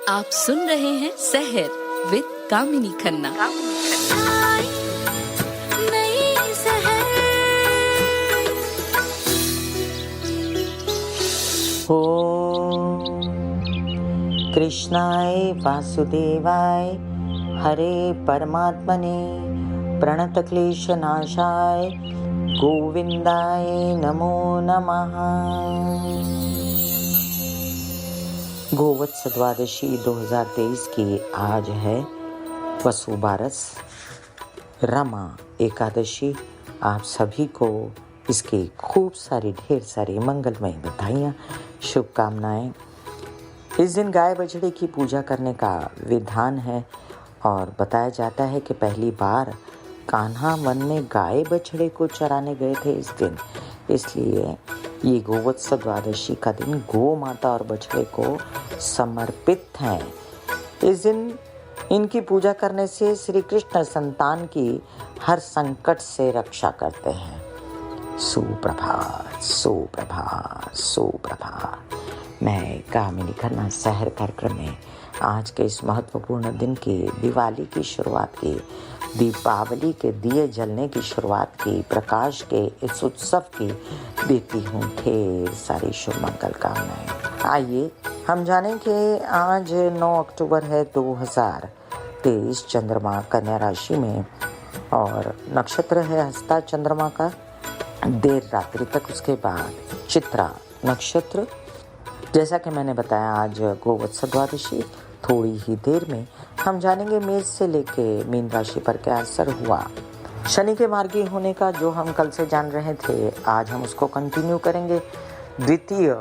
आप सुन रहे हैं सहर विद कामिनी खन्ना। ओम कृष्णाय वासुदेवाय हरे परमात्मने प्रणतक्लेशनाशाय गोविंदाय नमो नमः। गोवत्स द्वादशी 2023 की आज है वसु बारस रमा एकादशी। आप सभी को इसकी खूब सारी ढेर सारी मंगलमय बधाइयाँ, शुभकामनाएं। इस दिन गाय बछड़े की पूजा करने का विधान है और बताया जाता है कि पहली बार कान्हा वन में गाय बछड़े को चराने गए थे इस दिन, इसलिए ये गोवत्स द्वादशी का दिन गौ माता और बछड़े को समर्पित है। इस दिन इनकी पूजा करने से श्री कृष्ण संतान की हर संकट से रक्षा करते हैं। सुप्रभात सुप्रभात सुप्रभात। मैं कामिनी खन्ना सहर कार्यक्रम में आज के इस महत्वपूर्ण दिन की, दिवाली की शुरुआत की, दीपावली के दिए जलने की शुरुआत की, प्रकाश के इस उत्सव की देती हूँ ढेर सारी शुभ मंगल कामनाएं। आइए हम जानें कि आज 9 अक्टूबर है 2023, चंद्रमा कन्या राशि में और नक्षत्र है हस्ता चंद्रमा का। देर रात्रि तक उसके बाद चित्रा नक्षत्र। जैसा कि मैंने बताया आज गोवत्स द्वादशी, थोड़ी ही देर में हम जानेंगे मेष से लेके मीन राशि पर क्या असर हुआ। शनि के मार्गी होने का जो हम कल से जान रहे थे, आज हम उसको कंटिन्यू करेंगे। द्वितीय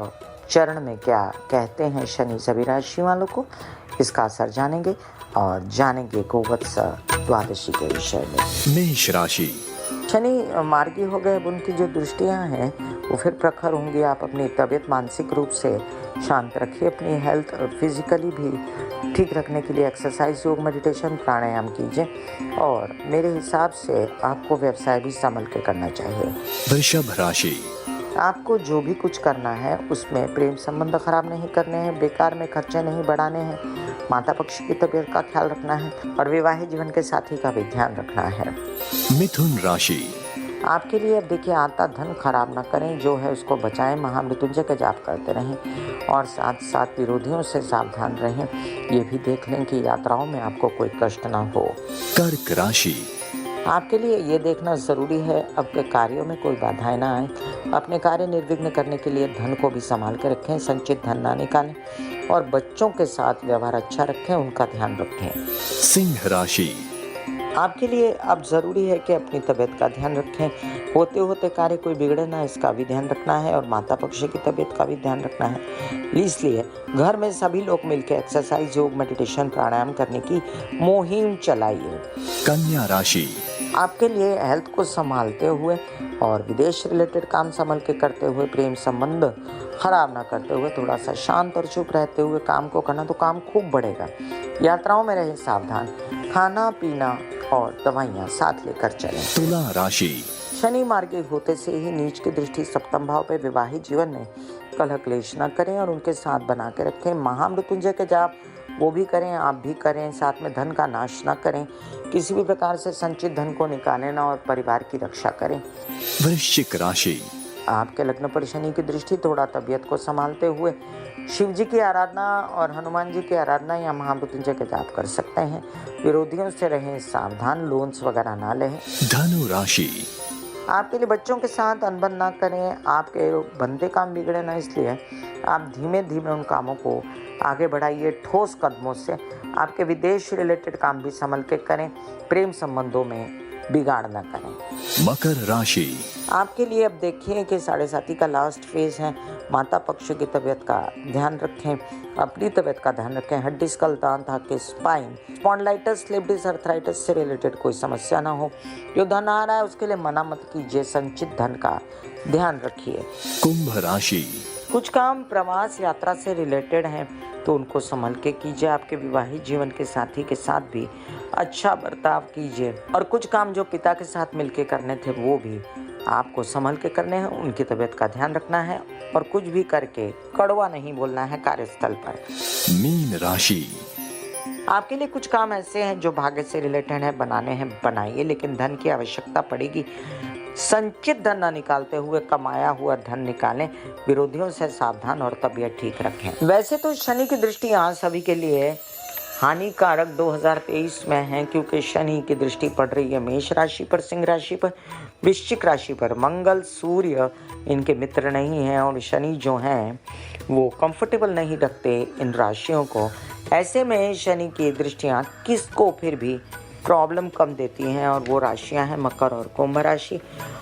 चरण में क्या कहते हैं शनि सभी राशि वालों को, इसका असर जानेंगे और जानेंगे गोवत्स द्वादशी के विषय में। मेष राशि। शनि मार्गी हो गए, उनकी जो दृष्टियां हैं वो फिर प्रखर होंगी। आप अपनी तबीयत मानसिक रूप से शांत रखिए। अपनी हेल्थ फिजिकली भी ठीक रखने के लिए एक्सरसाइज, योग, मेडिटेशन, प्राणायाम कीजिए और मेरे हिसाब से आपको व्यवसाय भी संभल के करना चाहिए। वृषभ राशि। आपको जो भी कुछ करना है उसमें प्रेम संबंध खराब नहीं करने हैं, बेकार में खर्चे नहीं बढ़ाने हैं, माता पक्ष की तबीयत का ख्याल रखना है और विवाहित जीवन के साथी का भी ध्यान रखना है। मिथुन राशि। आपके लिए अब देखिए, आता धन खराब ना करें, जो है उसको बचाएं, महामृत्युंजय का जाप करते रहें और साथ साथ विरोधियों से सावधान रहें। ये भी देख लें कि यात्राओं में आपको कोई कष्ट ना हो। कर्क राशि। आपके लिए ये देखना जरूरी है आपके कार्यों में कोई बाधाएं ना आए। अपने कार्य निर्विघ्न करने के लिए धन को भी संभाल के रखें, संचित धन ना निकालें और बच्चों के साथ व्यवहार अच्छा रखें, उनका ध्यान रखें। सिंह राशि। आपके लिए अब जरूरी है कि अपनी तबीयत का ध्यान रखें, होते होते कार्य कोई बिगड़े ना, इसका भी ध्यान रखना है और माता पक्ष की तबीयत का भी ध्यान रखना है। इसलिए घर में सभी लोग मिलकर एक्सरसाइज, योग, मेडिटेशन, प्राणायाम करने की मुहिम चलाइए। कन्या राशि। आपके लिए हेल्थ को संभालते हुए और विदेश रिलेटेड काम संभल के करते हुए, प्रेम संबंध खराब ना करते हुए, थोड़ा सा शांत और चुप रहते हुए काम को करना तो काम खूब बढ़ेगा। यात्राओं में रहें सावधान, खाना पीना और दवाइयाँ साथ लेकर चलें। तुला राशि। शनि मार्गी होते से ही नीच की दृष्टि सप्तम भाव पे, विवाहित जीवन में कलह क्लेश न करें और उनके साथ बना के रखें। महामृत्युंजय के जाप वो भी करें, आप भी करें, साथ में धन का नाश न करें, किसी भी प्रकार से संचित धन को निकालें ना और परिवार की रक्षा करें। वृश्चिक राशि। आपके लग्न पर शनि की दृष्टि, थोड़ा तबीयत को संभालते हुए शिव जी की आराधना और हनुमान जी की आराधना या महामृत्युंजय के जाप कर सकते हैं। विरोधियों से रहें सावधान, लोन्स वगैरह ना लें। धनु राशि। आपके लिए बच्चों के साथ अनबन ना करें, आपके बनते काम बिगड़े ना, इसलिए आप धीमे धीमे उन कामों को आगे बढ़ाइए ठोस कदमों से। आपके विदेश रिलेटेड काम भी संभल के करें, प्रेम संबंधों में बिगाड़ ना करें। मकर राशि। आपके लिए अब देखिए कि 7.5 का लास्ट फेज है। माता पक्ष की तबीयत का ध्यान रखें, अपनी तबीयत का ध्यान रखें। हड्डी, स्कल, दांत, हाथ, spine, spondylitis, slip disc, arthritis से रिलेटेड कोई समस्या ना हो। जो धन आ रहा है उसके लिए मना मत कीजिए, संचित धन का ध्यान रखिए। कुंभ राशि। कुछ काम प्रवास यात्रा से रिलेटेड हैं तो उनको संभल के कीजिए। आपके विवाहित जीवन के साथी के साथ भी अच्छा बर्ताव कीजिए और कुछ काम जो पिता के साथ मिलके करने थे वो भी आपको संभल के करने हैं, उनकी तबीयत का ध्यान रखना है और कुछ भी करके कड़वा नहीं बोलना है कार्यस्थल पर। मीन राशि। आपके लिए कुछ काम ऐसे हैं जो भाग्य से रिलेटेड है, बनाने हैं बनाइए, लेकिन धन की आवश्यकता पड़ेगी। संचित धन न निकालते हुए कमाया हुआ धन निकालें। विरोधियों से सावधान और तबीयत ठीक रखें। वैसे तो शनि की दृष्टि यहाँ सभी के लिए हानिकारक 2023 में है, क्योंकि शनि की दृष्टि पड़ रही है मेष राशि पर, सिंह राशि पर, वृश्चिक राशि पर। मंगल सूर्य इनके मित्र नहीं हैं और शनि जो हैं वो कंफर्टेबल नहीं रखते इन राशियों को। ऐसे में शनि की दृष्टियाँ किसको फिर भी प्रॉब्लम कम देती हैं, और वो राशियां हैं मकर और कुंभ राशि।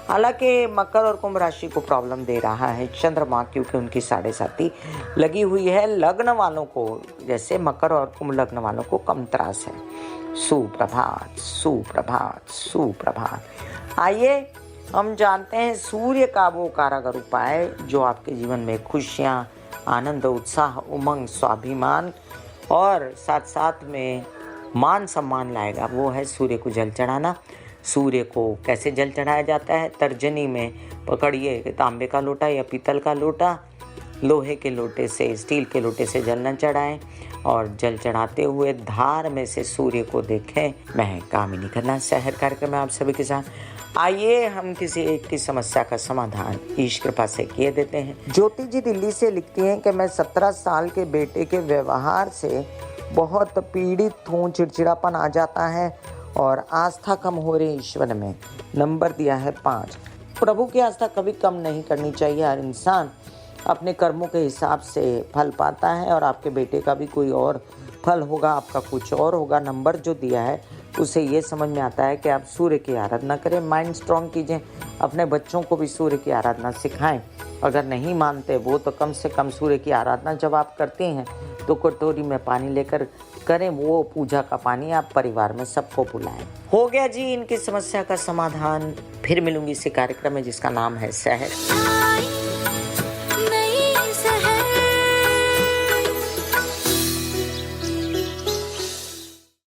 हालांकि मकर और कुंभ राशि को प्रॉब्लम दे रहा है चंद्रमा, क्योंकि उनकी 7.5 लगी हुई है। लग्न वालों को, जैसे मकर और कुंभ लग्न वालों को कम त्रास है। सुप्रभात सुप्रभात सुप्रभात। आइए हम जानते हैं सूर्य का वो कारगर उपाय जो आपके जीवन में खुशियाँ, आनंद, उत्साह, उमंग, स्वाभिमान और साथ साथ में मान सम्मान लाएगा। वो है सूर्य को जल चढ़ाना। सूर्य को कैसे जल चढ़ाया जाता है? तर्जनी में पकड़िए तांबे का लोटा या पीतल का लोटा, लोहे के लोटे से, स्टील के लोटे से जल न चढ़ाएं और जल चढ़ाते हुए धार में से सूर्य को देखें। मैं कामिनी खन्ना शहर कार्यक्रम में आप सभी के साथ। आइए हम किसी एक की समस्या का समाधान ईश कृपा से किए देते हैं। ज्योति जी दिल्ली से लिखती हैं कि मैं 17 साल के बेटे के व्यवहार से बहुत पीड़ित हूँ, चिड़चिड़ापन आ जाता है और आस्था कम हो रही ईश्वर में। नंबर दिया है 5। प्रभु की आस्था कभी कम नहीं करनी चाहिए। हर इंसान अपने कर्मों के हिसाब से फल पाता है और आपके बेटे का भी कोई और फल होगा, आपका कुछ और होगा। नंबर जो दिया है उससे ये समझ में आता है कि आप सूर्य की आराधना करें, माइंड स्ट्रॉन्ग कीजिए, अपने बच्चों को भी सूर्य की आराधना सिखाएं। अगर नहीं मानते वो तो कम से कम सूर्य की आराधना जब आप करते हैं तो कटोरी में पानी लेकर करें, वो पूजा का पानी आप परिवार में सबको पिलाएं। हो गया जी इनकी समस्या का समाधान। फिर मिलूंगी इसी कार्यक्रम में जिसका नाम है शहर।